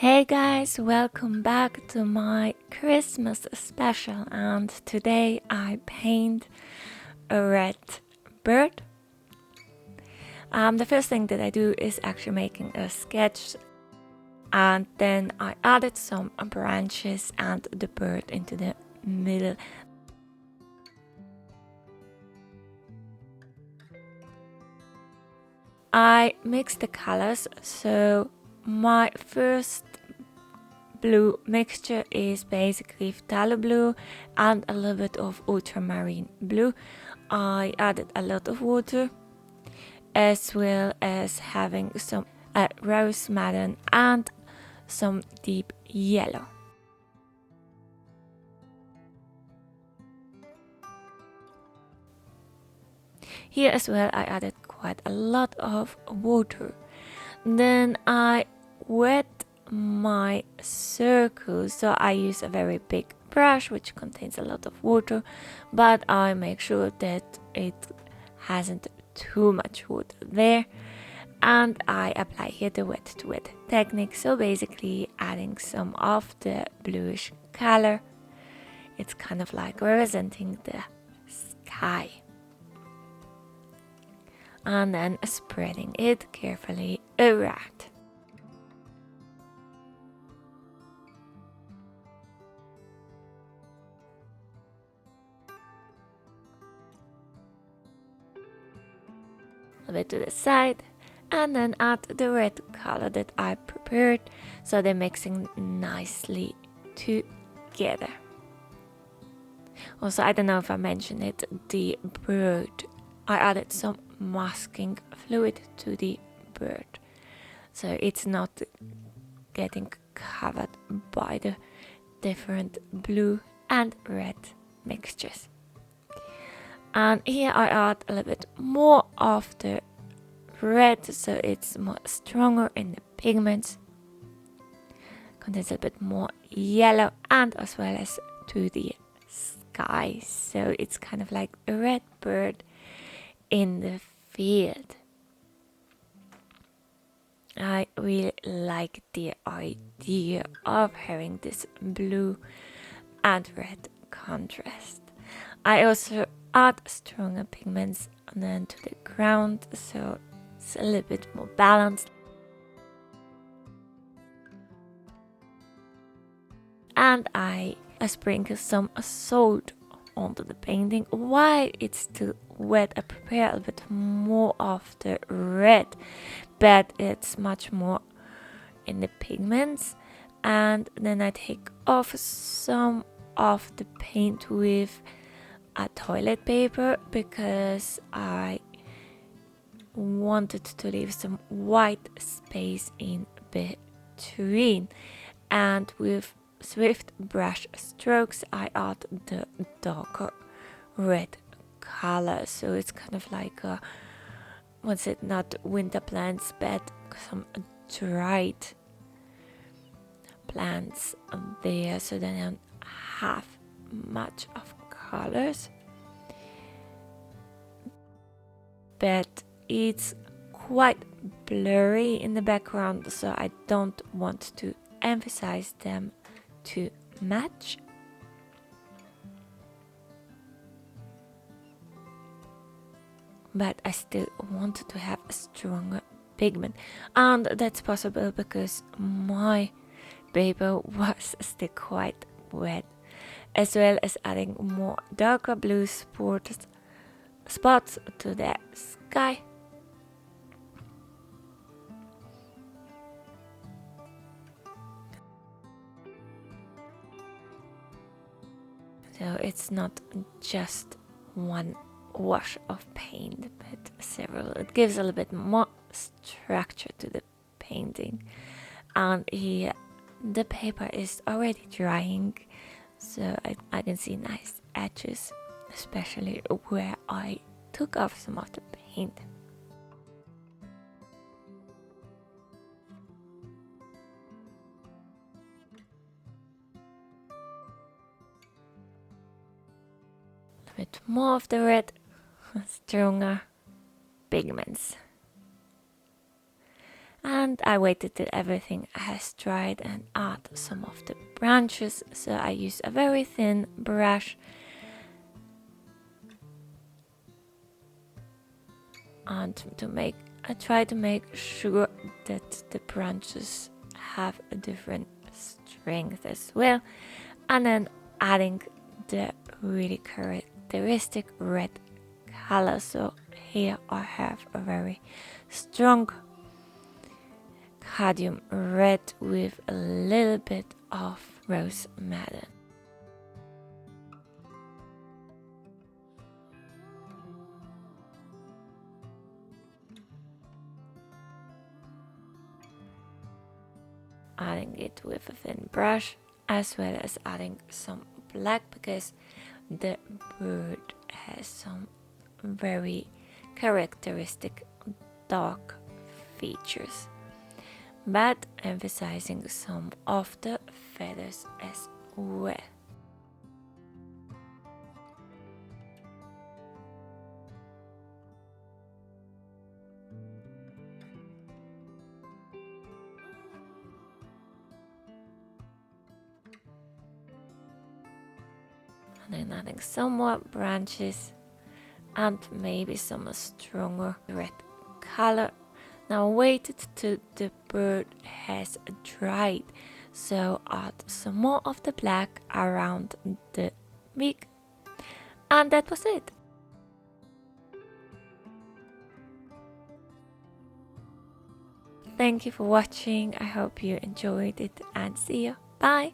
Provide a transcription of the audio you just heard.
Hey guys, welcome back to my Christmas special, and today I paint a red bird. The first thing that I do is actually making a sketch, and then I added some branches and the bird into the middle. I mixed the colors, so my first blue mixture is basically phthalo blue and a little bit of ultramarine blue. I added a lot of water as well as having some rose madder and some deep yellow. Here as well I added quite a lot of water. Then I wet my circle, so I use a very big brush which contains a lot of water, but I make sure that it hasn't too much water there, and I apply here the wet to wet technique, so basically adding some of the bluish color. It's kind of like representing the sky, and then spreading it carefully around. A bit to the side, and then add the red color that I prepared, so they're mixing nicely together. Also, I don't know if I mentioned it, the bird, I added some masking fluid to the bird, so it's not getting covered by the different blue and red mixtures. And here I add a little bit more of the red, so it's more stronger in the pigments. Contains a bit more yellow and as well as to the sky, so it's kind of like a red bird in the field. I really like the idea of having this blue and red contrast. I also add stronger pigments and then to the ground, so it's a little bit more balanced. And I sprinkle some salt onto the painting. While it's still wet, I prepare a bit more of the red, but it's much more in the pigments. And then I take off some of the paint with a toilet paper because I wanted to leave some white space in between, and with swift brush strokes I add the darker red color, so it's kind of like a, what's it, not winter plants but some dried plants there, so they don't have much of colors, but it's quite blurry in the background, so I don't want to emphasize them too much. But I still wanted to have a stronger pigment, and that's possible because my paper was still quite wet, as well as adding more darker blue spots to the sky. So it's not just one wash of paint but several. It gives a little bit more structure to the painting. And here the paper is already drying, so I can see nice edges, especially where I took off some of the paint. A bit more of the red, stronger pigments. And I waited till everything has dried and add some of the branches. So I use a very thin brush and I try to make sure that the branches have a different strength as well. And then adding the really characteristic red color. So here I have a very strong cadmium red with a little bit of rose madder. Adding it with a thin brush, as well as adding some black, because the bird has some very characteristic dark features, but emphasizing some of the feathers as well. And then adding some more branches and maybe some stronger red color. Now wait till the bird has dried, so add some more of the black around the beak, and that was it. Thank you for watching. I hope you enjoyed it, and see you. Bye.